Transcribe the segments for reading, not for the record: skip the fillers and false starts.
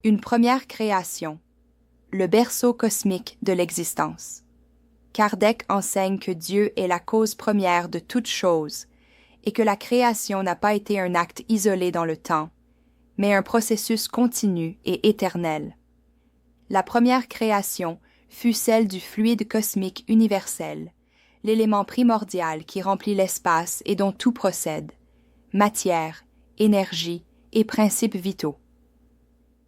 Une première création, le berceau cosmique de l'existence. Kardec enseigne que Dieu est la cause première de toute chose et que la création n'a pas été un acte isolé dans le temps, mais un processus continu et éternel. La première création fut celle du fluide cosmique universel, l'élément primordial qui remplit l'espace et dont tout procède, matière, énergie et principes vitaux.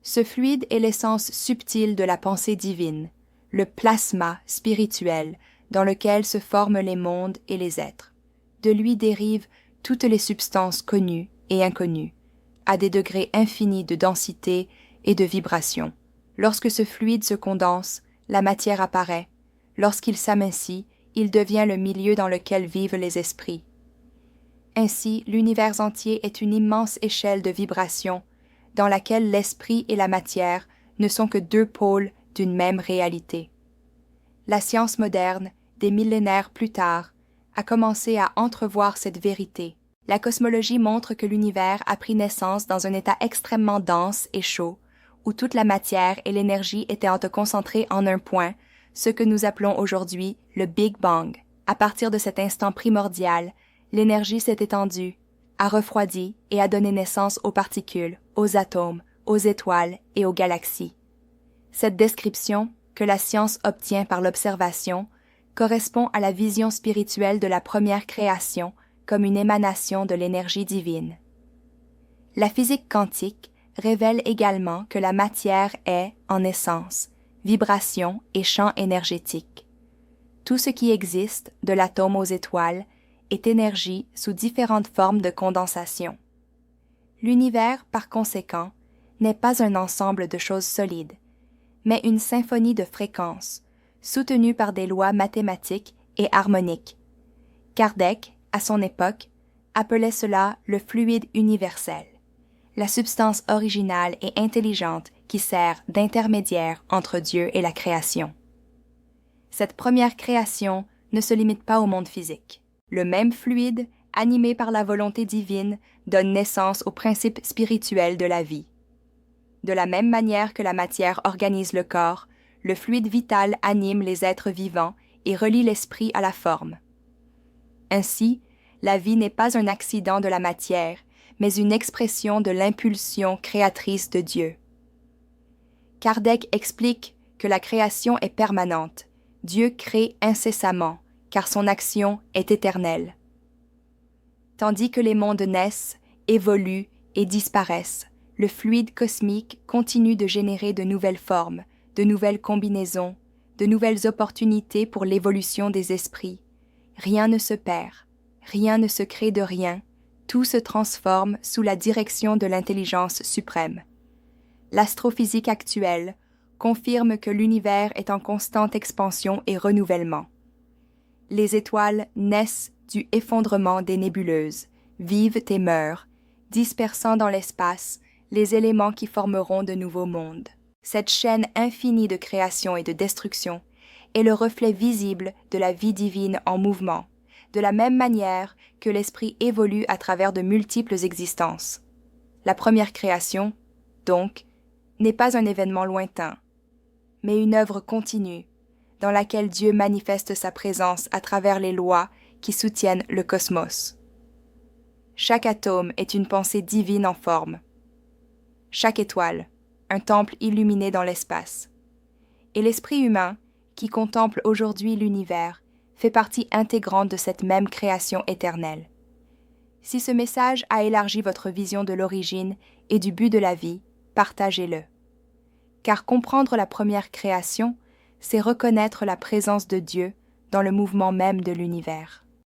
Ce fluide est l'essence subtile de la pensée divine, le plasma spirituel dans lequel se forment les mondes et les êtres. De lui dérivent toutes les substances connues et inconnues, à des degrés infinis de densité et de vibration. Lorsque ce fluide se condense, la matière apparaît. Lorsqu'il s'amincit, il devient le milieu dans lequel vivent les esprits. Ainsi, l'univers entier est une immense échelle de vibration dans laquelle l'esprit et la matière ne sont que deux pôles d'une même réalité. La science moderne, des millénaires plus tard, a commencé à entrevoir cette vérité. La cosmologie montre que l'univers a pris naissance dans un état extrêmement dense et chaud, où toute la matière et l'énergie étaient concentrées en un point, ce que nous appelons aujourd'hui le Big Bang. À partir de cet instant primordial, l'énergie s'est étendue, a refroidi et a donné naissance aux particules, aux atomes, aux étoiles et aux galaxies. Cette description, que la science obtient par l'observation, correspond à la vision spirituelle de la première création comme une émanation de l'énergie divine. La physique quantique révèle également que la matière est, en essence, vibration et champ énergétique. Tout ce qui existe, de l'atome aux étoiles, est énergie sous différentes formes de condensation. L'univers, par conséquent, n'est pas un ensemble de choses solides, mais une symphonie de fréquences, soutenue par des lois mathématiques et harmoniques. Kardec, à son époque, appelait cela le fluide universel, la substance originale et intelligente qui sert d'intermédiaire entre Dieu et la création. Cette première création ne se limite pas au monde physique. Le même fluide, animé par la volonté divine, donne naissance aux principes spirituels de la vie. De la même manière que la matière organise le corps, le fluide vital anime les êtres vivants et relie l'esprit à la forme. Ainsi, la vie n'est pas un accident de la matière, mais une expression de l'impulsion créatrice de Dieu. Kardec explique que la création est permanente. Dieu crée incessamment, car son action est éternelle. Tandis que les mondes naissent, évoluent et disparaissent, le fluide cosmique continue de générer de nouvelles formes, de nouvelles combinaisons, de nouvelles opportunités pour l'évolution des esprits. Rien ne se perd, rien ne se crée de rien, tout se transforme sous la direction de l'intelligence suprême. L'astrophysique actuelle confirme que l'univers est en constante expansion et renouvellement. Les étoiles naissent du effondrement des nébuleuses, vivent et meurent, dispersant dans l'espace les éléments qui formeront de nouveaux mondes. Cette chaîne infinie de création et de destruction est le reflet visible de la vie divine en mouvement, de la même manière que l'esprit évolue à travers de multiples existences. La première création, donc, n'est pas un événement lointain, mais une œuvre continue, dans laquelle Dieu manifeste sa présence à travers les lois qui soutiennent le cosmos. Chaque atome est une pensée divine en forme. Chaque étoile, un temple illuminé dans l'espace. Et l'esprit humain, qui contemple aujourd'hui l'univers, fait partie intégrante de cette même création éternelle. Si ce message a élargi votre vision de l'origine et du but de la vie, partagez-le. Car comprendre la première création, c'est reconnaître la présence de Dieu dans le mouvement même de l'univers.